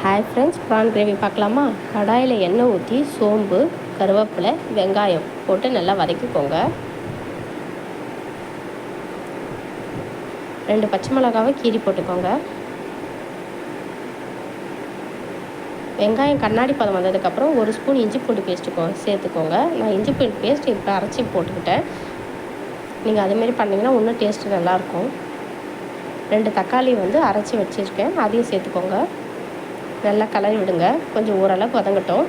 Hi friends, prawn gravy பார்க்கலாமா? கடாயில் எண்ணெய் ஊற்றி சோம்பு, கருவேப்பிலை, வெங்காயம் போட்டு நல்லா வதக்கிக்கோங்க. 2 பச்சை மிளகாவை கீறி போட்டுக்கோங்க. வெங்காயம் கண்ணாடி பதம் வந்ததுக்கப்புறம் 1 ஸ்பூன் இஞ்சி பூண்டு பேஸ்ட்டு சேர்த்துக்கோங்க. நான் இஞ்சி பூண்டு பேஸ்ட் இப்போ அரைச்சி போட்டுக்கிட்டேன். நீங்கள் அதேமாரி பண்ணிங்கன்னா இன்னும் டேஸ்ட்டு நல்லாயிருக்கும். 2 தக்காளி அரைச்சி வச்சுருக்கேன், அதையும் சேர்த்துக்கோங்க. நல்லா கலரி விடுங்க. கொஞ்சம் ஓரளவுக்கு வதங்கட்டும்.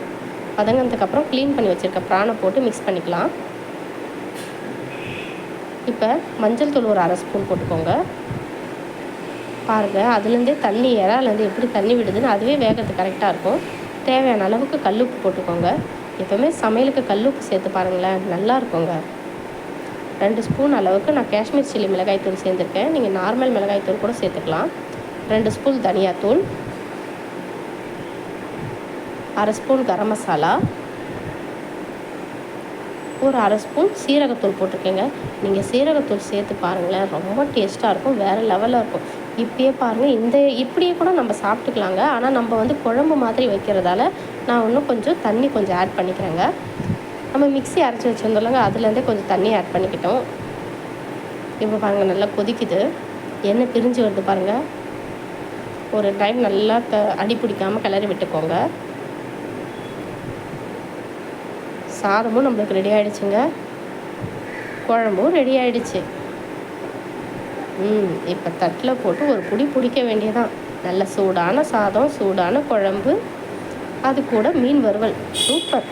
வதங்கினதுக்கப்புறம் க்ளீன் பண்ணி வச்சுருக்க ப்ரானை போட்டு மிக்ஸ் பண்ணிக்கலாம். இப்போ மஞ்சள் தூள் ஒரு 1/2 ஸ்பூன் போட்டுக்கோங்க. பாருங்கள், அதுலேருந்தே தண்ணி இறாலேருந்து எப்படி தண்ணி விடுதுன்னு அதுவே வேகத்துக்கு கரெக்டாக இருக்கும். தேவையான அளவுக்கு கல்லுப்பு போட்டுக்கோங்க. எப்போவுமே சமையலுக்கு கல்லுப்பு சேர்த்து பாருங்களேன், நல்லா இருக்குங்க. 2 ஸ்பூன் அளவுக்கு நான் காஷ்மீர் சில்லி மிளகாய்த்தூள் சேர்த்துருக்கேன். நீங்கள் நார்மல் மிளகாய்த்தூள் கூட சேர்த்துக்கலாம். 2 ஸ்பூன் தனியாத்தூள், 1/2 ஸ்பூன் கரம் மசாலா, ஒரு 1/2 ஸ்பூன் சீரகத்தூள் போட்டிருக்கேங்க. நீங்கள் சீரகத்தூள் சேர்த்து பாருங்களேன், ரொம்ப டேஸ்ட்டாக இருக்கும், வேறு லெவலில் இருக்கும். இப்பயே பாருங்கள், இப்படியே கூட நம்ம சாப்பிட்டுக்கலாங்க. ஆனால் நம்ம குழம்பு மாதிரி வைக்கிறதால நான் இன்னும் கொஞ்சம் தண்ணி ஆட் பண்ணிக்கிறேங்க. நம்ம மிக்ஸி அரைச்சி வச்சுருந்தோம்லங்க, அதுலேருந்தே கொஞ்சம் தண்ணி ஆட் பண்ணிக்கிட்டோம். இப்போ பாருங்கள், நல்லா கொதிக்குது, எண்ணெய் பிரிஞ்சு வருது பாருங்கள். ஒரு டைம் நல்லா அடி பிடிக்காமல் கிளறி விட்டுக்கோங்க. சாதமும் நம்மளுக்கு ரெடி ஆகிடுச்சுங்க, குழம்பும் ரெடி ஆகிடுச்சு. இப்போ தட்டில் போட்டு ஒரு புடி பிடிக்க வேண்டியதான். நல்ல சூடான சாதம், சூடான குழம்பு, அது கூட மீன் வறுவல், சூப்பர்.